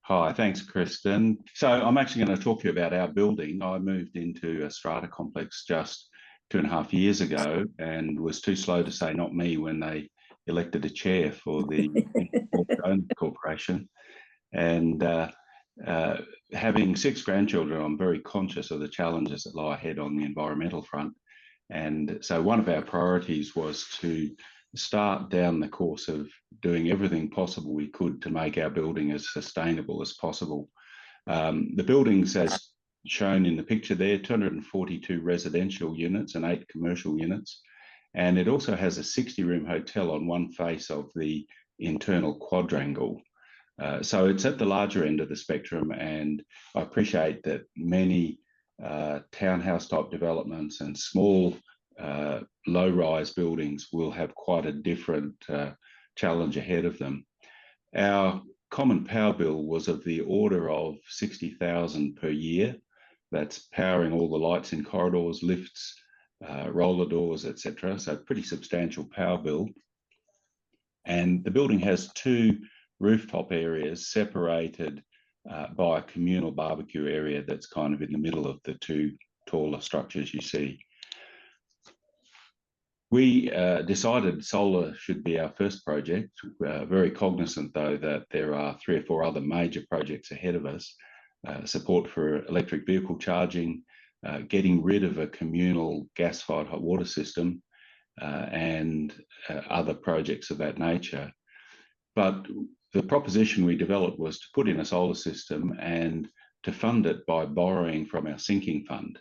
Hi, thanks, Kristen. So I'm actually going to talk to you about our building. I moved into a strata complex just 2.5 years ago and was too slow to say not me when they elected a chair for the corporation. And having 6 grandchildren, I'm very conscious of the challenges that lie ahead on the environmental front. And so one of our priorities was to start down the course of doing everything possible we could to make our building as sustainable as possible. The buildings, as shown in the picture there, 242 residential units and 8 commercial units. And it also has a 60-room hotel on one face of the internal quadrangle. So it's at the larger end of the spectrum, and I appreciate that many townhouse type developments and small low-rise buildings will have quite a different challenge ahead of them. Our common power bill was of the order of 60,000 per year. That's powering all the lights in corridors, lifts, roller doors, etc. So pretty substantial power bill. And the building has 2 rooftop areas separated by a communal barbecue area that's kind of in the middle of the 2 taller structures you see. We decided solar should be our first project, very cognizant though that there are 3 or 4 other major projects ahead of us. Support for electric vehicle charging, getting rid of a communal gas-fired hot water system, and other projects of that nature. But the proposition we developed was to put in a solar system and to fund it by borrowing from our sinking fund.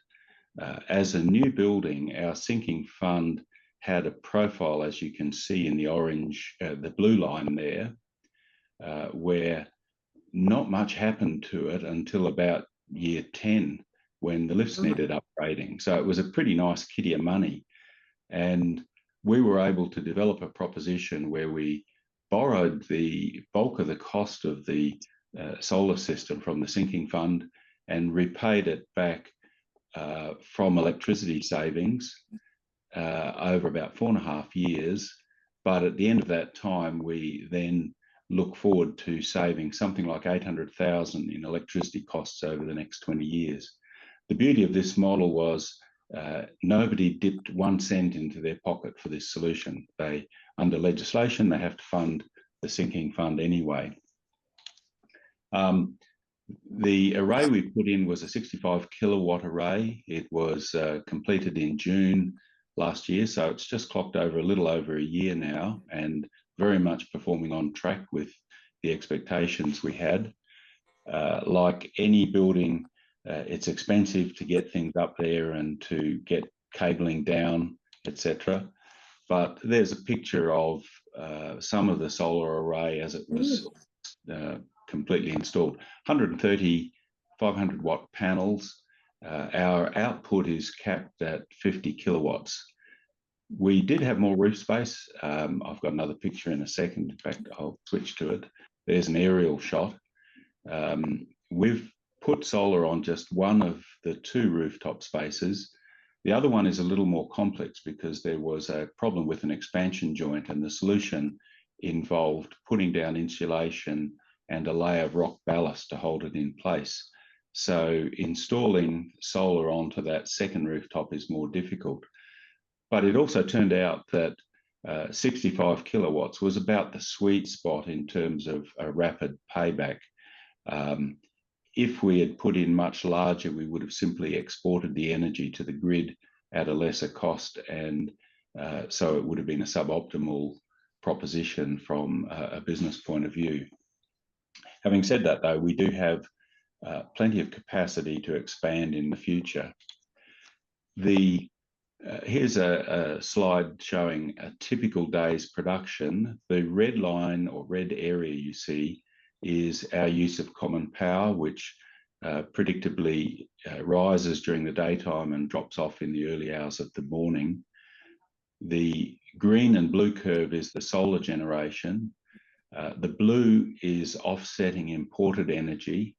As a new building, our sinking fund had a profile, as you can see in the orange, the blue line there, where not much happened to it until about year 10 when the lifts needed upgrading. So it was a pretty nice kitty of money. And we were able to develop a proposition where we borrowed the bulk of the cost of the solar system from the sinking fund and repaid it back from electricity savings over about 4.5 years. But at the end of that time, we then look forward to saving something like 800,000 in electricity costs over the next 20 years. The beauty of this model was nobody dipped 1 cent into their pocket for this solution. Under legislation, they have to fund the sinking fund anyway. The array we put in was a 65 kilowatt array. It was completed in June last year, so it's just clocked over a little over a year now and very much performing on track with the expectations we had. Like any building, it's expensive to get things up there and to get cabling down, etc. But there's a picture of some of the solar array as it was completely installed. 130 500 watt panels. Our output is capped at 50 kilowatts. We did have more roof space. I've got another picture in a second. In fact, I'll switch to it. There's an aerial shot. We've put solar on just one of the 2 rooftop spaces. The other one is a little more complex because there was a problem with an expansion joint, and the solution involved putting down insulation and a layer of rock ballast to hold it in place. So installing solar onto that second rooftop is more difficult. But it also turned out that 65 kilowatts was about the sweet spot in terms of a rapid payback. If we had put in much larger, we would have simply exported the energy to the grid at a lesser cost, and so it would have been a suboptimal proposition from a business point of view. Having said that, though, we do have plenty of capacity to expand in the future. Here's a slide showing a typical day's production. The red line or red area you see is our use of common power, which predictably rises during the daytime and drops off in the early hours of the morning. The green and blue curve is the solar generation. The blue is offsetting imported energy,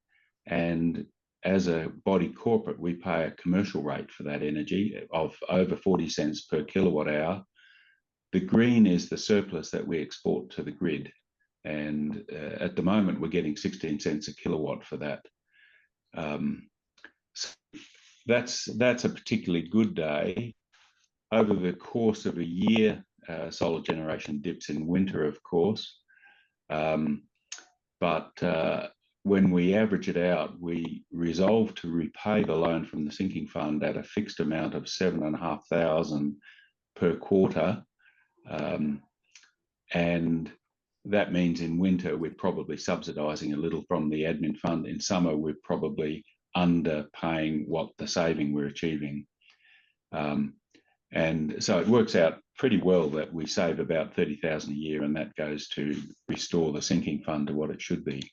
and as a body corporate, we pay a commercial rate for that energy of over 40 cents per kilowatt hour. The green is the surplus that we export to the grid. and at the moment we're getting 16 cents a kilowatt for that. So that's a particularly good day. Over the course of a year, solar generation dips in winter, of course, but when we average it out, we resolve to repay the loan from the sinking fund at a fixed amount of $7,500 per quarter. And that means in winter, we're probably subsidising a little from the admin fund. In summer, we're probably underpaying what the saving we're achieving. And so it works out pretty well that we save about $30,000 a year, and that goes to restore the sinking fund to what it should be.